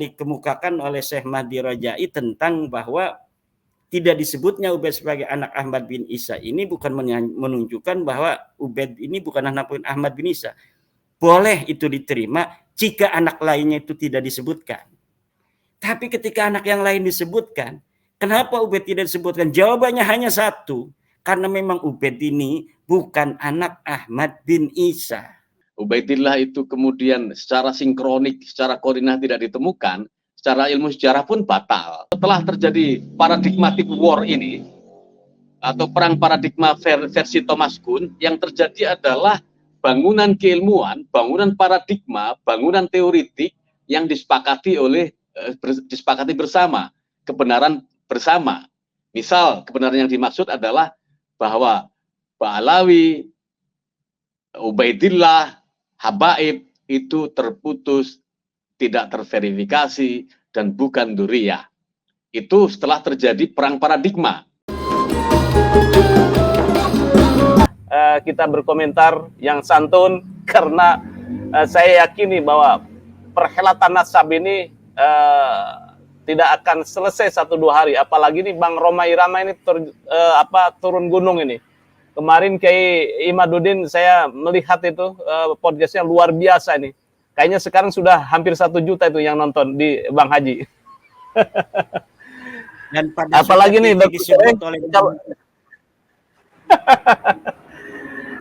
dikemukakan oleh Syekh Mahdi Rojai tentang bahwa tidak disebutnya Ubaid sebagai anak Ahmad bin Isa ini bukan menunjukkan bahwa Ubaid ini bukan anak Ahmad bin Isa. Boleh itu diterima jika anak lainnya itu tidak disebutkan. Tapi ketika anak yang lain disebutkan, kenapa Ubaid tidak disebutkan? Jawabannya hanya satu, karena memang Ubaid ini bukan anak Ahmad bin Isa. Ubaidillah itu kemudian secara sinkronik, secara koordinat tidak ditemukan, secara ilmu sejarah pun batal. Setelah terjadi paradigmatic war ini, atau perang paradigma versi Thomas Kuhn, yang terjadi adalah bangunan keilmuan, bangunan paradigma, bangunan teoritik yang disepakati bersama, kebenaran bersama. Misal, kebenaran yang dimaksud adalah bahwa Ba'alawi, Ubaidillah, Habaib itu terputus, tidak terverifikasi, dan bukan duriyah. Itu setelah terjadi perang paradigma. Kita berkomentar yang santun karena saya yakini bahwa perhelatan nasab ini tidak akan selesai 1-2 hari. Apalagi nih Bang Roma Irama ini turun gunung ini. Kemarin Kiai Imaduddin saya melihat itu podcastnya luar biasa ini. Kayaknya sekarang sudah hampir 1 juta itu yang nonton di Bang Haji. Dan apalagi nih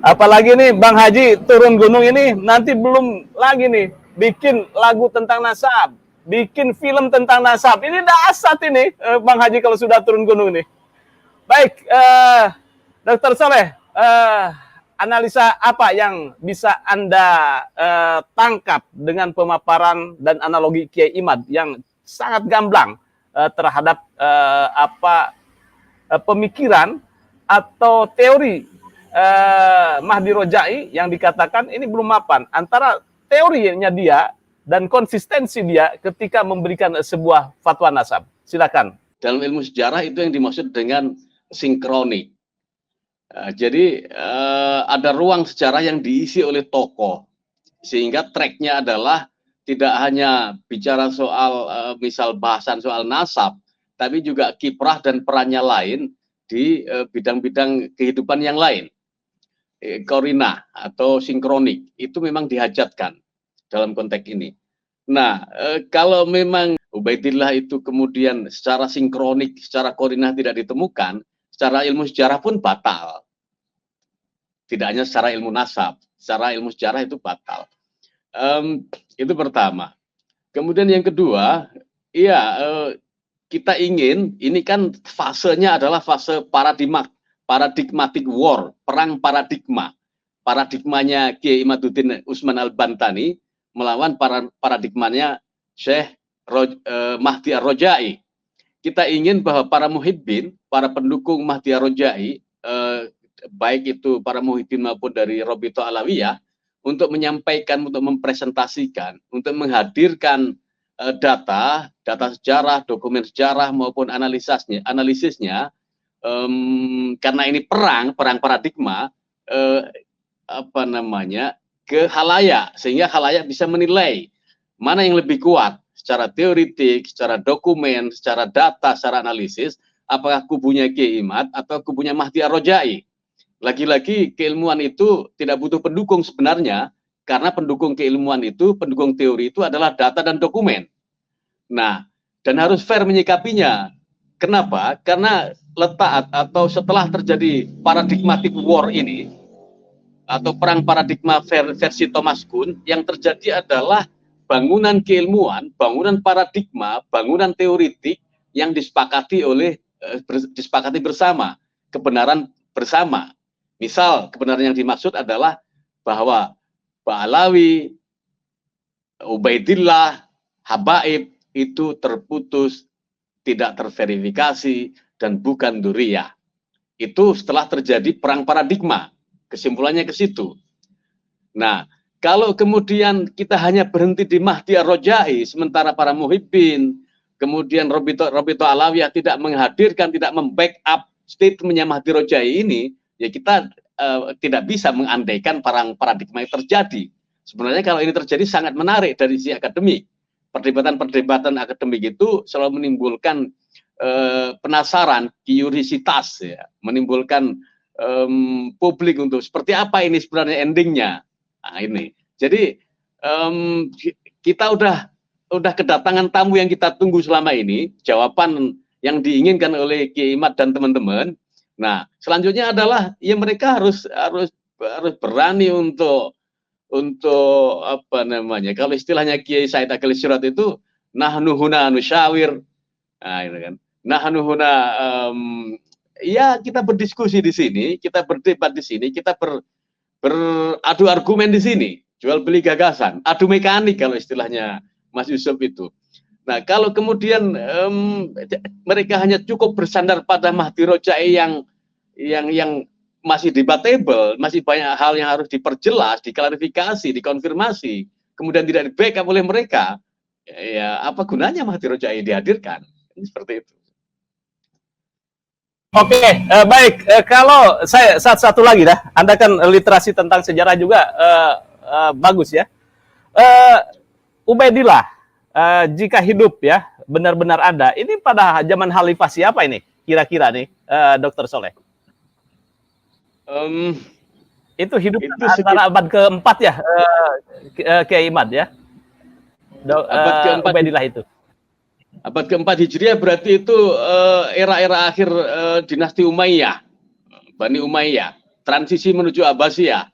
apalagi nih Bang Haji turun gunung ini nanti belum lagi nih bikin lagu tentang nasab, bikin film tentang nasab. Ini dahsyat ini Bang Haji kalau sudah turun gunung nih. Baik, Dr. Soleh, analisa apa yang bisa Anda tangkap dengan pemaparan dan analogi Kiai Imad yang sangat gamblang terhadap pemikiran atau teori Mahdi Rojai yang dikatakan ini belum mapan antara teorinya dia dan konsistensi dia ketika memberikan sebuah fatwa nasab. Silakan. Dalam ilmu sejarah itu yang dimaksud dengan sinkronik. Jadi ada ruang sejarah yang diisi oleh tokoh, sehingga tracknya adalah tidak hanya bicara soal misal bahasan soal nasab, tapi juga kiprah dan perannya lain di bidang-bidang kehidupan yang lain. Korinah atau sinkronik itu memang dihajatkan dalam konteks ini. Nah, kalau memang Ubaidillah itu kemudian secara sinkronik, secara korinah tidak ditemukan, secara ilmu sejarah pun batal. Tidak hanya secara ilmu nasab, secara ilmu sejarah itu batal. Itu pertama. Kemudian yang kedua, kita ingin, ini kan fasenya adalah fase paradigmatic war, perang paradigma. Paradigmanya Kiai Imaduddin Usman Al-Bantani melawan paradigmanya Syekh Mahdi Ar-Rojai. Kita ingin bahwa para muhibbin, para pendukung Mahdi Ar-Rojai, baik itu para muhibbin maupun dari Robito Alawiyah, untuk menyampaikan, untuk mempresentasikan, untuk menghadirkan data sejarah, dokumen sejarah maupun analisisnya, karena ini perang paradigma, ke khalayak, sehingga khalayak bisa menilai mana yang lebih kuat secara teoritik, secara dokumen, secara data, secara analisis, apakah kubunya Kiai Imad atau kubunya Mahdi Ar-Rojai. Lagi-lagi keilmuan itu tidak butuh pendukung sebenarnya, karena pendukung keilmuan itu, pendukung teori itu adalah data dan dokumen. Nah, dan harus fair menyikapinya. Kenapa? Karena letak atau setelah terjadi paradigmatic war ini, atau perang paradigma versi Thomas Kuhn, yang terjadi adalah bangunan keilmuan, bangunan paradigma, bangunan teoritik yang disepakati bersama, kebenaran bersama. Misal, kebenaran yang dimaksud adalah bahwa Ba'alawi, Ubaidillah, Habaib itu terputus, tidak terverifikasi, dan bukan duriyah. Itu setelah terjadi perang paradigma. Kesimpulannya ke situ. Nah, kalau kemudian kita hanya berhenti di Mahdi Ar-Rojai, sementara para muhibbin, kemudian Robito Alawiyah tidak menghadirkan, tidak membackup statementnya Mahdi Rojai ini, ya kita tidak bisa mengandaikan perang paradigma yang terjadi. Sebenarnya kalau ini terjadi sangat menarik dari sisi akademik. perdebatan akademik itu selalu menimbulkan penasaran, curiositas, ya, menimbulkan publik untuk seperti apa ini sebenarnya endingnya. Nah, ini. Jadi kita udah kedatangan tamu yang kita tunggu selama ini, jawaban yang diinginkan oleh Kiai Imad dan teman-teman. Nah, selanjutnya adalah ya mereka harus berani untuk apa namanya, kalau istilahnya Kiai Said Akhil Sirot itu nahnu huna nusyawir. Nah, itu kan. Nahnu huna ya kita berdiskusi di sini, kita berdebat di sini, kita beradu argumen di sini, jual beli gagasan, adu mekanik kalau istilahnya Mas Yusuf itu. Nah, kalau kemudian mereka hanya cukup bersandar pada Mahdi Rojai yang masih debatable, masih banyak hal yang harus diperjelas, diklarifikasi, dikonfirmasi, kemudian tidak di-backup oleh mereka, ya apa gunanya Mahdi Rojai dihadirkan? Ini seperti itu. Oke, baik. Kalau saya satu lagi dah, Anda kan literasi tentang sejarah juga bagus ya. Ubaidillah, jika hidup ya benar-benar ada, ini pada zaman Khalifah siapa ini? Kira-kira nih, Dr. Soleh? Itu hidup itu antara abad keempat ya, Kiai Imad ya. Abad keempat Ubaidillah itu. Abad keempat Hijriah berarti itu era-era akhir dinasti Umayyah, Bani Umayyah, transisi menuju Abbasiyah.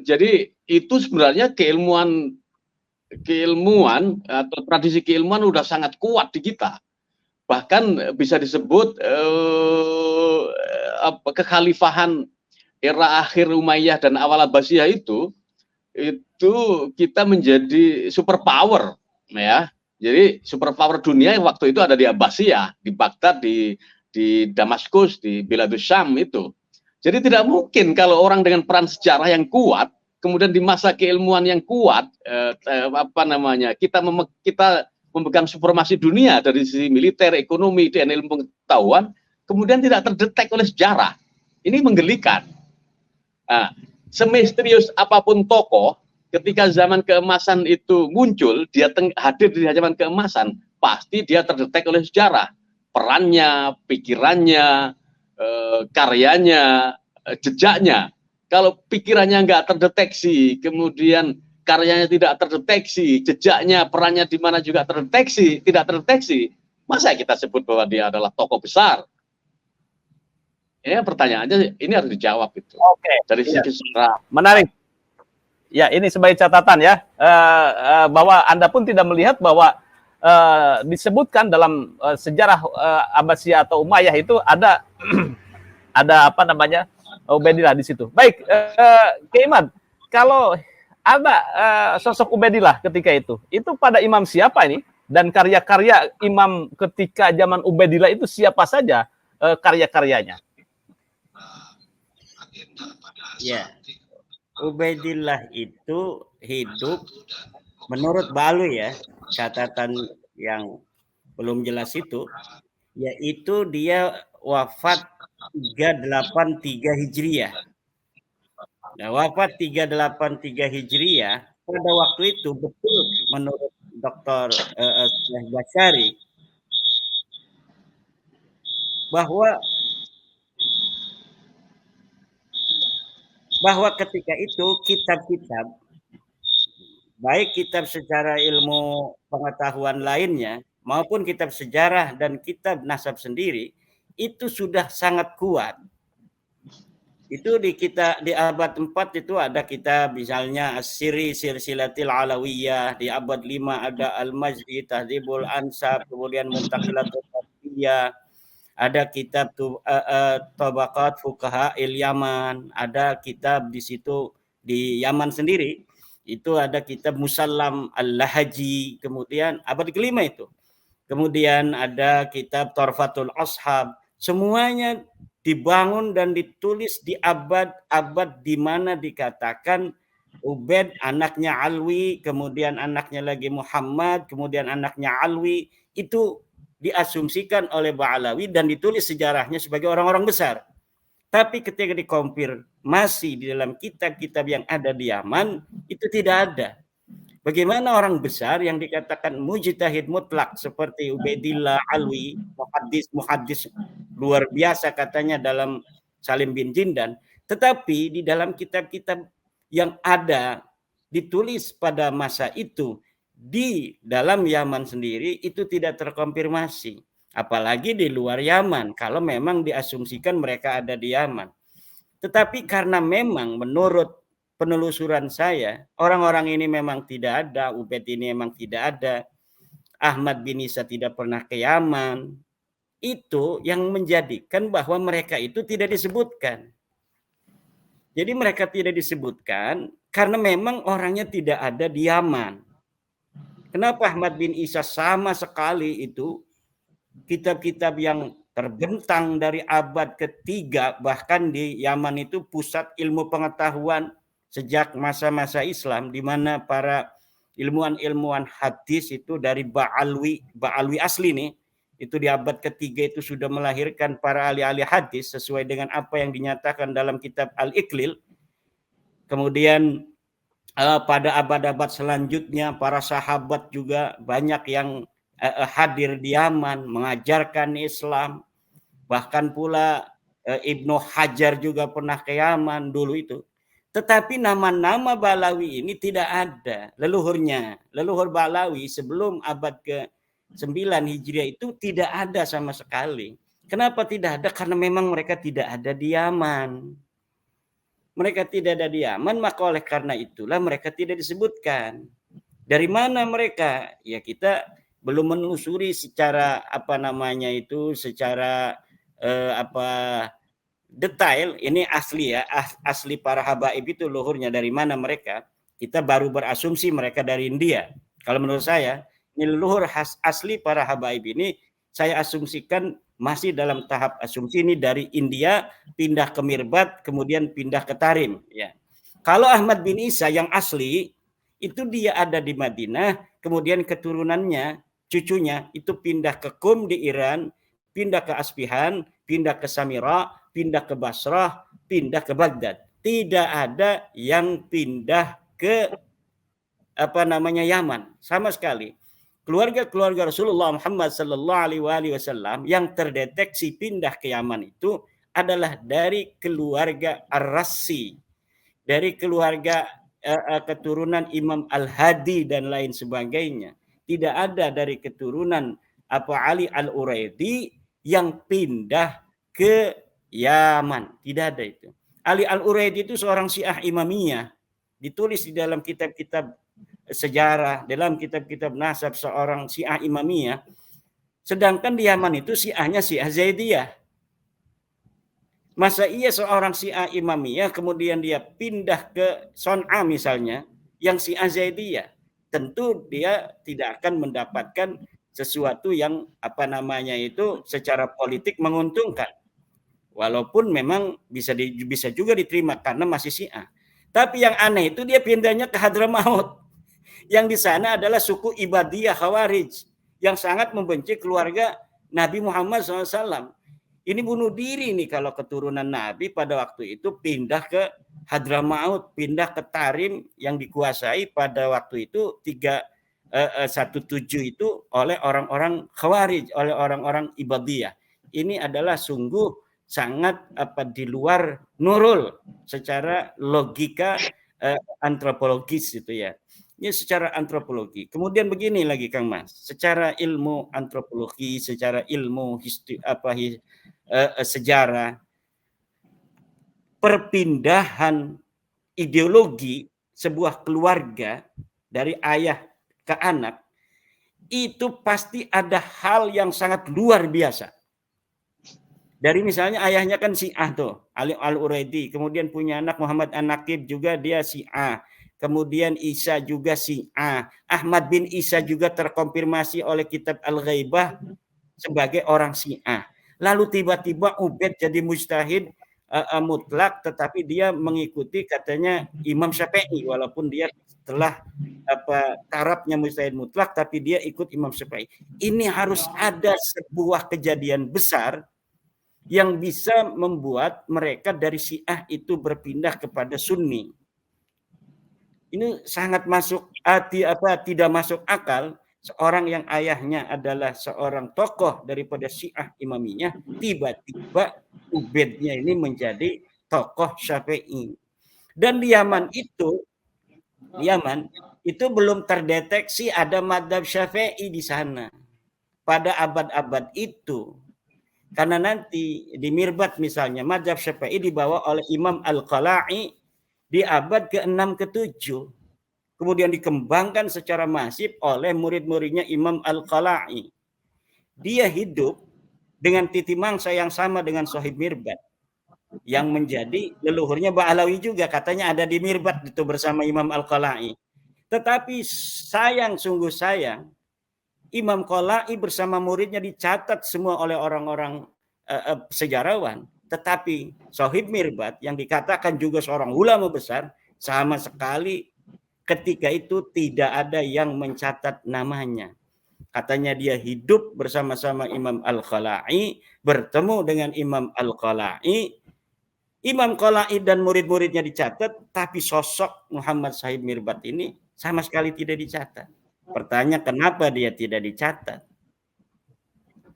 Jadi itu sebenarnya keilmuan atau tradisi keilmuan udah sangat kuat di kita. Bahkan bisa disebut kekhalifahan era akhir Umayyah dan awal Abbasiyah itu kita menjadi superpower, ya. Jadi superpower dunia waktu itu ada di Abbasiyah, di Baghdad, di Damaskus, di Biladus Syam itu. Jadi tidak mungkin kalau orang dengan peran sejarah yang kuat, kemudian di masa keilmuan yang kuat, kita memegang supremasi dunia dari sisi militer, ekonomi, dan ilmu pengetahuan, kemudian tidak terdetek oleh sejarah. Ini menggelikan. Nah, semisterius apapun tokoh, ketika zaman keemasan itu muncul, dia hadir di zaman keemasan, pasti dia terdetek oleh sejarah. Perannya, pikirannya, karyanya, jejaknya. Kalau pikirannya nggak terdeteksi, kemudian karyanya tidak terdeteksi, jejaknya, perannya di mana juga tidak terdeteksi, masa kita sebut bahwa dia adalah tokoh besar? Ya, pertanyaannya ini harus dijawab itu. Oke. Dari sisi sejarah. Menarik. Ya, ini sebagai catatan ya, bahwa Anda pun tidak melihat bahwa disebutkan dalam sejarah Abbasiyah atau Umayyah itu ada apa namanya, Ubaidillah di situ. Baik, Kiai Imad, kalau ada sosok Ubaidillah ketika itu pada imam siapa ini? Dan karya-karya imam ketika zaman Ubaidillah itu siapa saja karya-karyanya? Ya, Ubaidillah itu hidup menurut Balu ya, catatan yang belum jelas itu, yaitu dia wafat 383 Hijriah. Nah, wafat 383 Hijriah pada waktu itu betul menurut Dr. Basyari bahwa ketika itu kitab-kitab, baik kitab secara ilmu pengetahuan lainnya maupun kitab sejarah dan kitab nasab sendiri, itu sudah sangat kuat. Itu di abad 4 itu ada kitab misalnya As-Siri Silsilatil Alawiyah, di abad 5 ada Al-Majdi Tahdhibul Ansab, kemudian Muntaqilatul Fatiyah, ada kitab Tabaqat Fuqaha Yaman, ada kitab di situ di Yaman sendiri, itu ada kitab Musallam Al-Lahaji, kemudian abad kelima itu. Kemudian ada kitab Torfatul Ashab, semuanya dibangun dan ditulis di abad-abad di mana dikatakan Ubaid anaknya Alwi, kemudian anaknya lagi Muhammad, kemudian anaknya Alwi, itu diasumsikan oleh Ba'alawi dan ditulis sejarahnya sebagai orang-orang besar. Tapi ketika dikonfirmasi di dalam kitab-kitab yang ada di Yaman, itu tidak ada. Bagaimana orang besar yang dikatakan mujtahid mutlak seperti Ubaidillah Alwi, muhaddis luar biasa katanya dalam Salim bin Jindan, tetapi di dalam kitab-kitab yang ada ditulis pada masa itu di dalam Yaman sendiri itu tidak terkonfirmasi, apalagi di luar Yaman kalau memang diasumsikan mereka ada di Yaman. Tetapi karena memang menurut penelusuran saya, orang-orang ini memang tidak ada, Ubaid ini memang tidak ada, Ahmad bin Isa tidak pernah ke Yaman, itu yang menjadikan bahwa mereka itu tidak disebutkan. Jadi mereka tidak disebutkan karena memang orangnya tidak ada di Yaman. Kenapa Ahmad bin Isa sama sekali itu kitab-kitab yang terbentang dari abad ketiga, bahkan di Yaman itu pusat ilmu pengetahuan sejak masa-masa Islam, di mana para ilmuwan-ilmuwan hadis itu dari Ba'alwi asli nih, itu di abad ketiga itu sudah melahirkan para ahli-ahli hadis sesuai dengan apa yang dinyatakan dalam kitab Al-Iqlil. Kemudian pada abad-abad selanjutnya para sahabat juga banyak yang hadir di Yaman mengajarkan Islam. Bahkan pula Ibnu Hajar juga pernah ke Yaman dulu itu. Tetapi nama-nama Balawi ini tidak ada leluhurnya. Leluhur Balawi sebelum abad ke-9 Hijriah itu tidak ada sama sekali. Kenapa tidak ada? Karena memang mereka tidak ada di Yaman. Mereka tidak ada di Yaman, maka oleh karena itulah mereka tidak disebutkan. Dari mana mereka? Ya kita belum menelusuri secara secara detail. Ini asli ya, asli para habaib itu luhurnya dari mana mereka. Kita baru berasumsi mereka dari India. Kalau menurut saya, ini luhur asli para habaib ini saya asumsikan masih dalam tahap asumsi ini dari India pindah ke Mirbat kemudian pindah ke Tarim ya. Kalau Ahmad bin Isa yang asli itu dia ada di Madinah, kemudian keturunannya cucunya itu pindah ke Qum di Iran, pindah ke Asfihan, pindah ke Samira, pindah ke Basrah, pindah ke Baghdad. Tidak ada yang pindah ke Yaman sama sekali. Keluarga Rasulullah Muhammad sallallahu alaihi wasallam yang terdeteksi pindah ke Yaman itu adalah dari keluarga Ar-Rassi, dari keluarga keturunan Imam Al-Hadi dan lain sebagainya. Tidak ada dari keturunan Ali Al-Uraidi yang pindah ke Yaman. Tidak ada itu. Ali Al-Uraidi itu seorang Syiah Imamiyah. Ditulis di dalam kitab-kitab sejarah, dalam kitab-kitab nasab seorang Syiah Imamiyah. Sedangkan di Yaman itu Syiahnya Syiah Zaidiyah. Masa iya seorang Syiah Imamiyah kemudian dia pindah ke Son'a misalnya yang Syiah Zaidiyah? Tentu dia tidak akan mendapatkan sesuatu yang secara politik menguntungkan. Walaupun memang bisa juga diterima karena masih Syiah. Tapi yang aneh itu dia pindahnya ke Hadramaut. Yang di sana adalah suku Ibadiyah Khawarij yang sangat membenci keluarga Nabi Muhammad SAW. Ini bunuh diri nih kalau keturunan Nabi pada waktu itu pindah ke Hadramaut, pindah ke Tarim yang dikuasai pada waktu itu 317 itu oleh orang-orang Khawarij, oleh orang-orang Ibadiyah. Ini adalah sungguh sangat di luar nurul secara logika antropologis itu ya. Ini secara antropologi. Kemudian begini lagi Kang Mas, secara ilmu antropologi, secara ilmu sejarah, perpindahan ideologi sebuah keluarga dari ayah ke anak itu pasti ada hal yang sangat luar biasa. Dari misalnya ayahnya kan Syiah tuh, Ali Al-Uraidi, kemudian punya anak Muhammad An-Naqib juga dia Syiah. Kemudian Isa juga Syiah. Ahmad bin Isa juga terkonfirmasi oleh kitab Al-Ghaibah sebagai orang Syiah. Lalu tiba-tiba Ubaid jadi mujtahid mutlak, tetapi dia mengikuti katanya Imam Syafi'i, walaupun dia telah tarafnya mujtahid mutlak, tapi dia ikut Imam Syafi'i. Ini harus ada sebuah kejadian besar yang bisa membuat mereka dari Syiah itu berpindah kepada Sunni. Ini sangat tidak masuk akal. Seorang yang ayahnya adalah seorang tokoh daripada Syiah Imamiyah, tiba-tiba Ubaidnya ini menjadi tokoh Syafi'i. Dan di Yaman itu belum terdeteksi ada madzhab Syafi'i di sana pada abad-abad itu. Karena nanti di Mirbat misalnya madzhab Syafi'i dibawa oleh Imam Al-Qala'i di abad ke-6 ke-7. Kemudian dikembangkan secara masif oleh murid-muridnya Imam Al-Qala'i. Dia hidup dengan titi mangsa yang sama dengan Sohib Mirbat, yang menjadi leluhurnya Ba'alawi juga, katanya ada di Mirbat itu bersama Imam Al-Qala'i. Tetapi sungguh sayang, Imam Qala'i bersama muridnya dicatat semua oleh orang-orang sejarawan. Tetapi Sohib Mirbat yang dikatakan juga seorang ulama besar, sama sekali ketika itu tidak ada yang mencatat namanya. Katanya dia hidup bersama-sama Imam Al-Qala'i, bertemu dengan Imam Al-Qala'i. Imam Qala'i dan murid-muridnya dicatat, tapi sosok Muhammad Sohib Mirbat ini sama sekali tidak dicatat. Pertanyaan kenapa dia tidak dicatat?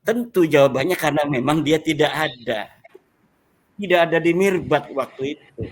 Tentu jawabannya karena memang dia tidak ada. Tidak ada di Mirbat waktu itu.